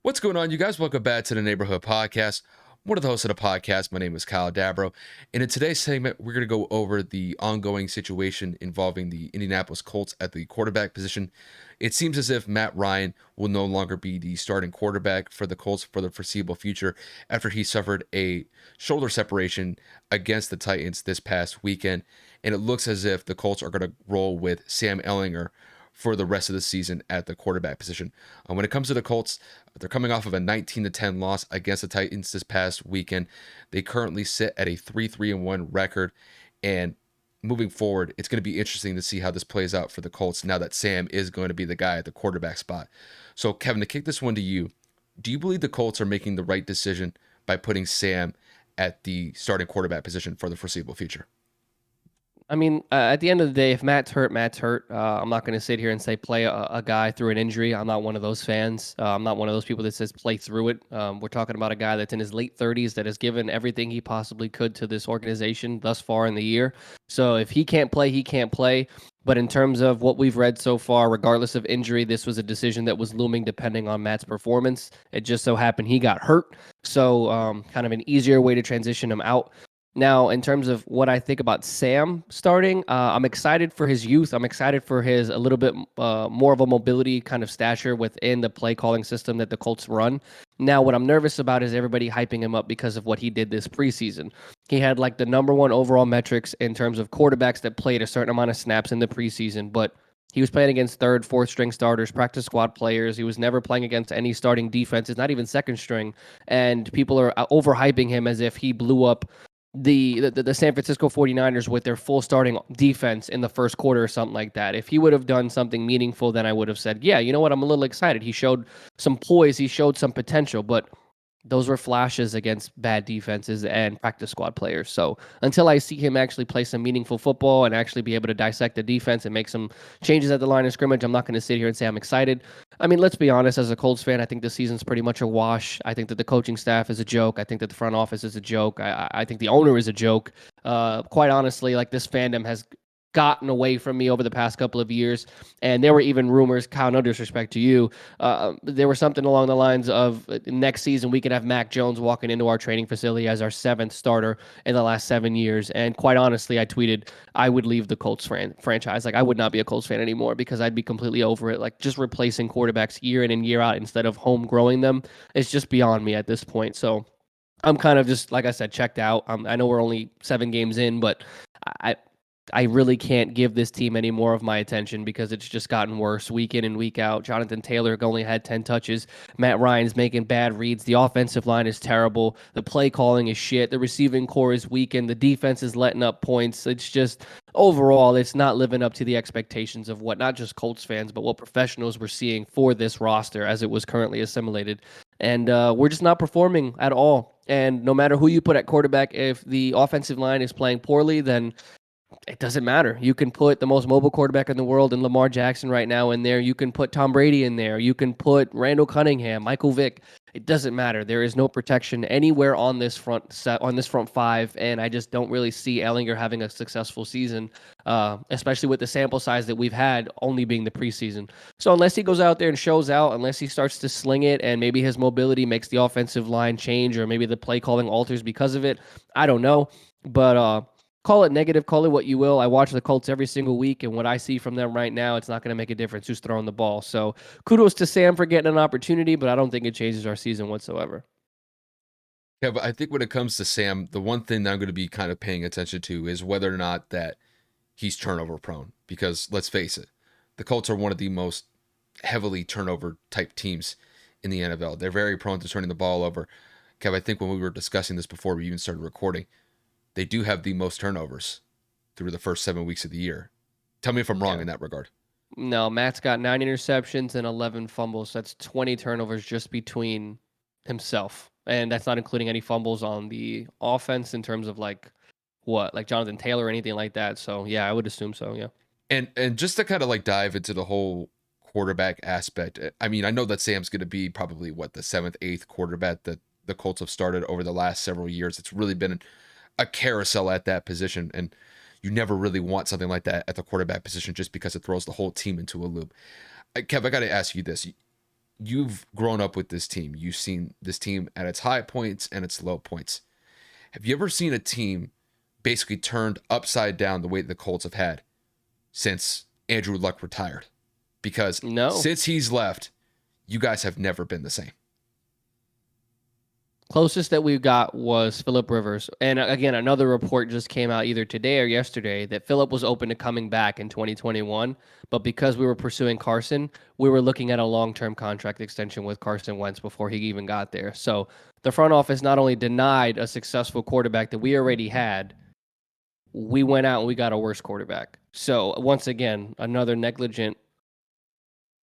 What's going on, you guys? Welcome back to the Neighborhood Podcast. One of the hosts of the podcast. My name is Kyle Dabro. And in today's segment, we're going to go over the ongoing situation involving the Indianapolis Colts at the quarterback position. It seems as if Matt Ryan will no longer be the starting quarterback for the Colts for the foreseeable future after he suffered a shoulder separation against the Titans this past weekend. And it looks as if the Colts are going to roll with Sam Ehlinger for the rest of the season at the quarterback position. When it comes to the Colts, they're coming off of a 19-10 loss against the Titans this past weekend. They currently sit at a 3-3-1 record, and moving forward, it's going to be interesting to see how this plays out for the Colts now that Sam is going to be the guy at the quarterback spot. So, Kevin, to kick this one to you, do you believe the Colts are making the right decision by putting Sam at the starting quarterback position for the foreseeable future? I mean, at the end of the day, if Matt's hurt, Matt's hurt. I'm not going to sit here and say play a guy through an injury. I'm not one of those fans. I'm not one of those people that says play through it. We're talking about a guy that's in his late 30s that has given everything he possibly could to this organization thus far in the year. So if he can't play, he can't play. But in terms of what we've read so far, regardless of injury, this was a decision that was looming depending on Matt's performance. It just so happened he got hurt. So kind of an easier way to transition him out. Now, in terms of what I think about Sam starting, I'm excited for his youth. I'm excited for his a little bit more of a mobility kind of stature within the play calling system that the Colts run. Now, what I'm nervous about is everybody hyping him up because of what he did this preseason. He had like the number one overall metrics in terms of quarterbacks that played a certain amount of snaps in the preseason, but he was playing against third, fourth string starters, practice squad players. He was never playing against any starting defenses, not even second string. And people are overhyping him as if he blew up the San Francisco 49ers with their full starting defense in the first quarter or something like that. If he would have done something meaningful, then I would have said, yeah, you know what? I'm a little excited. He showed some poise. He showed some potential, but those were flashes against bad defenses and practice squad players. So until I see him actually play some meaningful football and actually be able to dissect the defense and make some changes at the line of scrimmage, I'm not going to sit here and say I'm excited. I mean, let's be honest, as a Colts fan, I think the season's pretty much a wash. I think that the coaching staff is a joke. I think that the front office is a joke. I think the owner is a joke. Quite honestly, like this fandom has gotten away from me over the past couple of years. And there were even rumors, Kyle, no disrespect to you, there was something along the lines of next season we could have Mac Jones walking into our training facility as our seventh starter in the last 7 years. And quite honestly, I tweeted I would leave the Colts franchise. Like I would not be a Colts fan anymore because I'd be completely over it. Like just replacing quarterbacks year in and year out instead of home growing them is just beyond me at this point. So I'm kind of just, like I said, checked out. I know we're only 7 games in, but I, I really can't give this team any more of my attention because it's just gotten worse week in and week out. Jonathan Taylor only had 10 touches. Matt Ryan's making bad reads. The offensive line is terrible. The play calling is shit. The receiving core is weakened. The defense is letting up points. It's just overall, it's not living up to the expectations of what not just Colts fans, but what professionals were seeing for this roster as it was currently assimilated. And we're just not performing at all. And no matter who you put at quarterback, if the offensive line is playing poorly, then it doesn't matter. You can put the most mobile quarterback in the world in Lamar Jackson right now in there. You can put Tom Brady in there. You can put Randall Cunningham, Michael Vick. It doesn't matter. There is no protection anywhere on this front set, on this front five, and I just don't really see Ehlinger having a successful season, especially with the sample size that we've had only being the preseason. So unless he goes out there and shows out, unless he starts to sling it, and maybe his mobility makes the offensive line change, or maybe the play calling alters because of it, I don't know. But call it negative, call it what you will. I watch the Colts every single week, and what I see from them right now, it's not going to make a difference who's throwing the ball. So kudos to Sam for getting an opportunity, but I don't think it changes our season whatsoever. Yeah, but I think when it comes to Sam, the one thing that I'm going to be kind of paying attention to is whether or not that he's turnover prone. Because let's face it, the Colts are one of the most heavily turnover type teams in the NFL. They're very prone to turning the ball over. Kev, I think when we were discussing this before we even started recording, they do have the most turnovers through the first 7 weeks of the year. Tell me if I'm wrong Yeah. in that regard. No, Matt's got 9 interceptions and 11 fumbles. That's 20 turnovers just between himself. And that's not including any fumbles on the offense in terms of like Jonathan Taylor or anything like that. So yeah, I would assume so. Yeah. And just to kind of like dive into the whole quarterback aspect, I mean, I know that Sam's going to be probably what the seventh, eighth quarterback that the Colts have started over the last several years. It's really been a carousel at that position, and you never really want something like that at the quarterback position just because it throws the whole team into a loop. Kev, I got to ask you this: you've grown up with this team. You've seen this team at its high points and its low points. Have you ever seen a team basically turned upside down the way the Colts have had since Andrew Luck retired? Because No. since he's left, you guys have never been the same. Closest that we got was Philip Rivers. And again, another report just came out either today or yesterday that Philip was open to coming back in 2021. But because we were pursuing Carson, we were looking at a long term contract extension with Carson Wentz before he even got there. So the front office not only denied a successful quarterback that we already had, we went out and we got a worse quarterback. So once again, another negligent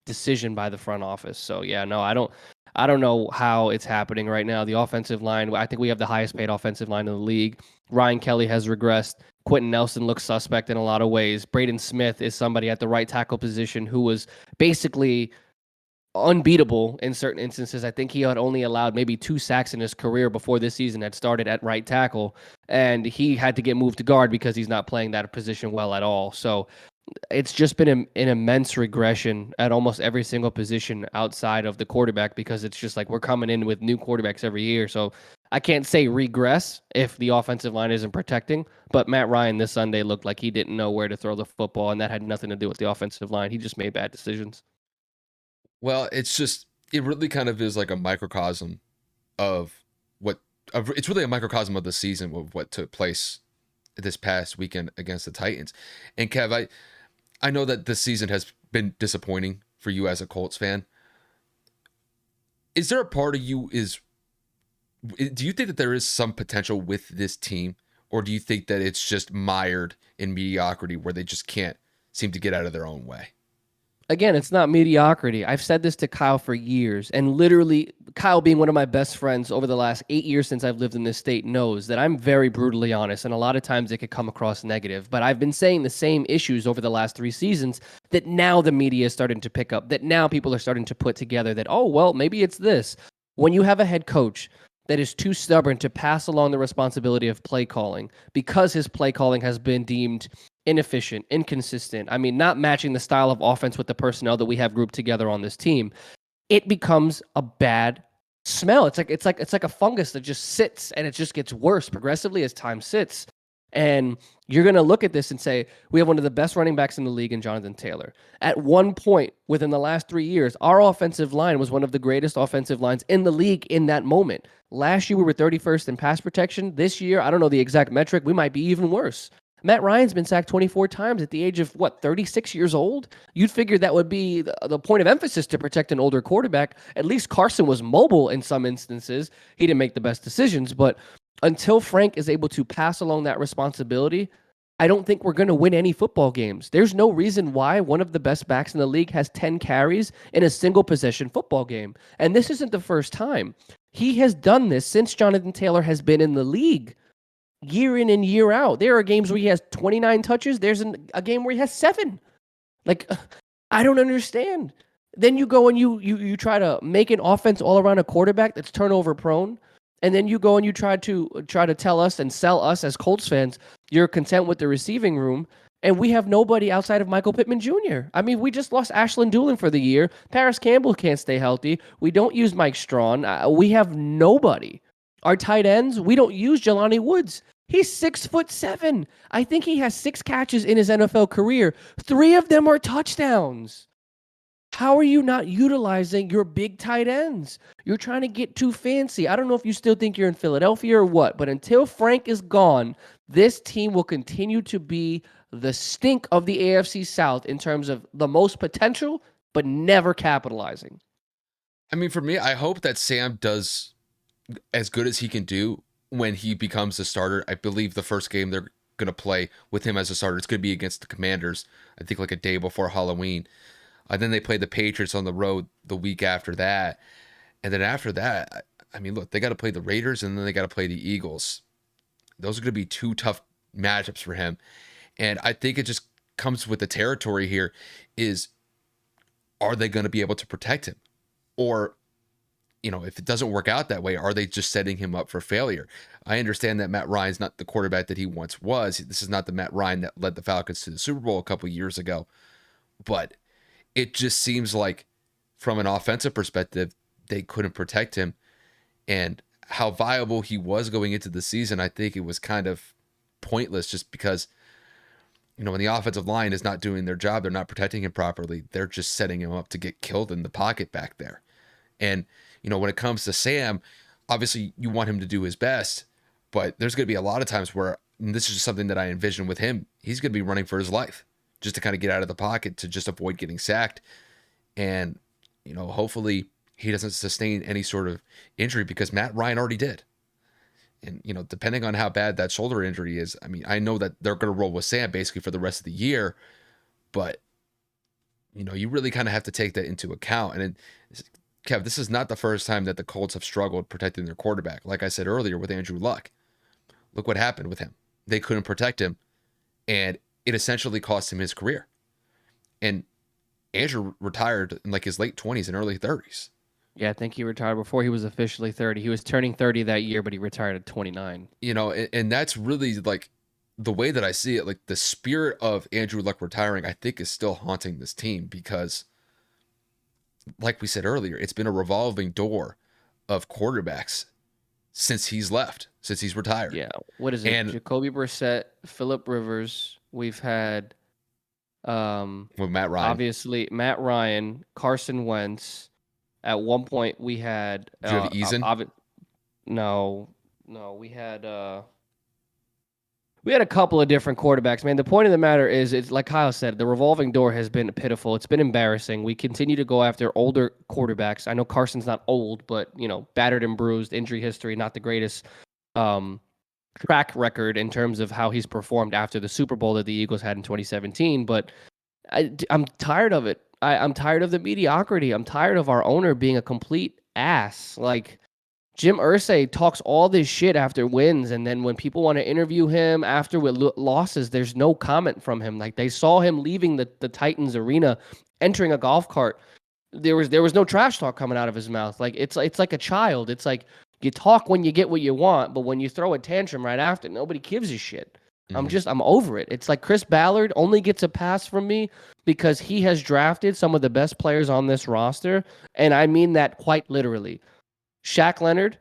decision by the front office. So yeah, no, I don't know how it's happening right now. The offensive line, I think we have the highest paid offensive line in the league. Ryan Kelly has regressed. Quentin Nelson looks suspect in a lot of ways. Braden Smith is somebody at the right tackle position who was basically unbeatable in certain instances. I think he had only allowed maybe 2 sacks in his career before this season had started at right tackle, and he had to get moved to guard because he's not playing that position well at all. So it's just been an immense regression at almost every single position outside of the quarterback, because it's just like we're coming in with new quarterbacks every year. So I can't say regress if the offensive line isn't protecting, but Matt Ryan this Sunday looked like he didn't know where to throw the football, and that had nothing to do with the offensive line. He just made bad decisions. Well, it really kind of is like a microcosm of it's really a microcosm of the season of what took place this past weekend against the Titans. And Kev, I know that this season has been disappointing for you as a Colts fan. Is there a part of you do you think that there is some potential with this team, or do you think that it's just mired in mediocrity where they just can't seem to get out of their own way? Again, it's not mediocrity. I've said this to Kyle for years, and literally, Kyle, being one of my best friends over the last 8 years since I've lived in this state, knows that I'm very brutally honest, and a lot of times it could come across negative. But I've been saying the same issues over the last 3 seasons that now the media is starting to pick up, that now people are starting to put together that, oh, well, maybe it's this. When you have a head coach that is too stubborn to pass along the responsibility of play calling because his play calling has been deemed inefficient, inconsistent. I mean, not matching the style of offense with the personnel that we have grouped together on this team. It becomes a bad smell. It's like a fungus that just sits, and it just gets worse progressively as time sits. And you're going to look at this and say, we have one of the best running backs in the league in Jonathan Taylor. At one point within the last 3 years, our offensive line was one of the greatest offensive lines in the league in that moment. Last year, we were 31st in pass protection. This year, I don't know the exact metric. We might be even worse. Matt Ryan's been sacked 24 times at the age of, 36 years old? You'd figure that would be the point of emphasis to protect an older quarterback. At least Carson was mobile in some instances. He didn't make the best decisions, but until Frank is able to pass along that responsibility, I don't think we're going to win any football games. There's no reason why one of the best backs in the league has 10 carries in a single possession football game. And this isn't the first time. He has done this since Jonathan Taylor has been in the league, year in and year out. There are games where he has 29 touches. There's a game where he has 7. Like, I don't understand. Then you go and you try to make an offense all around a quarterback that's turnover prone. And then you go and you try to tell us and sell us as Colts fans you're content with the receiving room, and we have nobody outside of Michael Pittman Jr. I mean, we just lost Ashland Doolin for the year. Paris Campbell can't stay healthy. We don't use Mike Strawn. We have nobody. Our tight ends, we don't use Jelani Woods. He's 6'7". I think he has 6 catches in his NFL career. 3 of them are touchdowns. How are you not utilizing your big tight ends? You're trying to get too fancy. I don't know if you still think you're in Philadelphia or what, but until Frank is gone, this team will continue to be the stink of the AFC South in terms of the most potential, but never capitalizing. I mean, for me, I hope that Sam does as good as he can do when he becomes the starter. I believe the first game they're going to play with him as a starter, it's going to be against the Commanders, I think like a day before Halloween. Then they play the Patriots on the road the week after that. And then after that, I mean, look, they got to play the Raiders and then they got to play the Eagles. Those are going to be 2 tough matchups for him. And I think it just comes with the territory here is, are they going to be able to protect him? Or, if it doesn't work out that way, are they just setting him up for failure? I understand that Matt Ryan's not the quarterback that he once was. This is not the Matt Ryan that led the Falcons to the Super Bowl a couple years ago. But it just seems like from an offensive perspective, they couldn't protect him. And how viable he was going into the season, I think it was kind of pointless just because, when the offensive line is not doing their job, they're not protecting him properly. They're just setting him up to get killed in the pocket back there. And, when it comes to Sam, obviously you want him to do his best, but there's going to be a lot of times where, and this is just something that I envision with him, he's going to be running for his life just to kind of get out of the pocket to just avoid getting sacked. And, hopefully he doesn't sustain any sort of injury because Matt Ryan already did. And, depending on how bad that shoulder injury is, I mean, I know that they're going to roll with Sam basically for the rest of the year, but, you really kind of have to take that into account. And Kev, this is not the first time that the Colts have struggled protecting their quarterback. Like I said earlier with Andrew Luck, look what happened with him. They couldn't protect him, and it essentially cost him his career. And Andrew retired in like his late 20s and early 30s. Yeah, I think he retired before he was officially 30. He was turning 30 that year, but he retired at 29. And that's really like the way that I see it. Like the spirit of Andrew Luck retiring, I think is still haunting this team because, like we said earlier, it's been a revolving door of quarterbacks since he's left, since he's retired. Yeah. What is it? And Jacoby Brissett, Phillip Rivers. We've had with Matt Ryan, obviously Matt Ryan, Carson Wentz. At one point we had do you have Eason? no, we had a couple of different quarterbacks, man. The point of the matter is, it's like Kyle said, the revolving door has been pitiful. It's been embarrassing. We continue to go after older quarterbacks. I know Carson's not old, but, battered and bruised, injury history, not the greatest track record in terms of how he's performed after the Super Bowl that the Eagles had in 2017. But I'm tired of it. I'm tired of the mediocrity. I'm tired of our owner being a complete ass. Like, Jim Irsay talks all this shit after wins, and then when people want to interview him after with losses, there's no comment from him. Like, they saw him leaving the Titans arena, entering a golf cart. There was no trash talk coming out of his mouth. Like, it's like a child. It's like you talk when you get what you want, but when you throw a tantrum right after, nobody gives a shit. Mm-hmm. I'm over it. It's like Chris Ballard only gets a pass from me because he has drafted some of the best players on this roster, and I mean that quite literally. Shaq Leonard,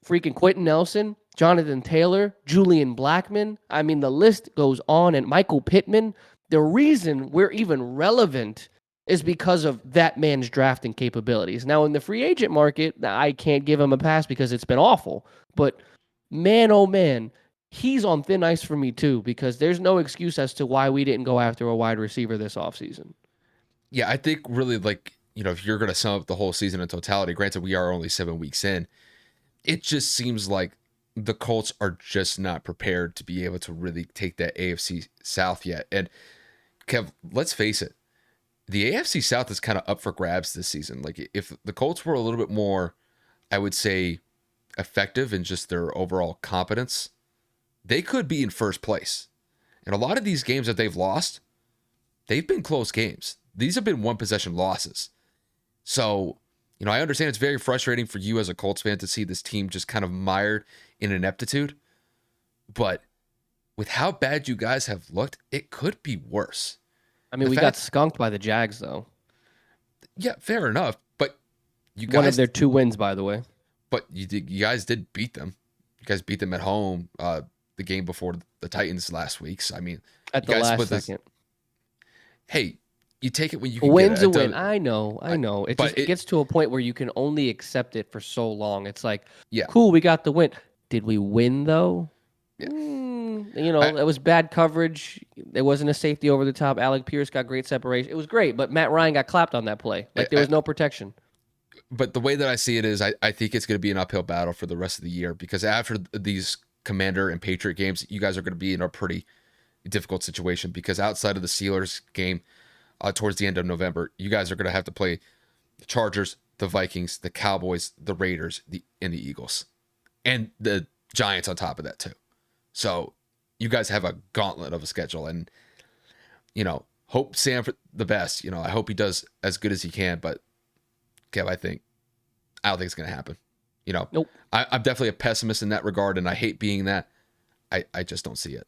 freaking Quentin Nelson, Jonathan Taylor, Julian Blackman. I mean, the list goes on. And Michael Pittman. The reason we're even relevant is because of that man's drafting capabilities. Now, in the free agent market, I can't give him a pass because it's been awful. But man, oh man, he's on thin ice for me too, because there's no excuse as to why we didn't go after a wide receiver this offseason. Yeah, I think really like, if you're going to sum up the whole season in totality, granted we are only 7 weeks in, it just seems like the Colts are just not prepared to be able to really take that AFC South yet. And Kev, let's face it, the AFC South is kind of up for grabs this season. Like if the Colts were a little bit more, I would say, effective in just their overall competence, they could be in first place. And a lot of these games that they've lost, they've been close games. These have been one possession losses. So, I understand it's very frustrating for you as a Colts fan to see this team just kind of mired in ineptitude. But with how bad you guys have looked, it could be worse. I mean, we got skunked by the Jags, though. Yeah, fair enough. But you guys, one of their 2 wins, by the way. But you guys did beat them. You guys beat them at home. The game before the Titans last week. So, I mean, at the last second. Hey, you take it when you can win's get it. A win. I know. It gets to a point where you can only accept it for so long. It's like, yeah, cool, we got the win. Did we win though? Yeah. It was bad coverage. There wasn't a safety over the top. Alec Pierce got great separation. It was great, but Matt Ryan got clapped on that play. Like there was no protection. But the way that I see it is I think it's going to be an uphill battle for the rest of the year because after these Commander and Patriot games, you guys are going to be in a pretty difficult situation because outside of the Steelers game towards the end of November, you guys are going to have to play the Chargers, the Vikings, the Cowboys, the Raiders, and the Eagles, and the Giants on top of that too. So you guys have a gauntlet of a schedule, and hope Sam for the best. I hope he does as good as he can, but Kev, I don't think it's going to happen. Nope. I'm definitely a pessimist in that regard, and I hate being that. I just don't see it.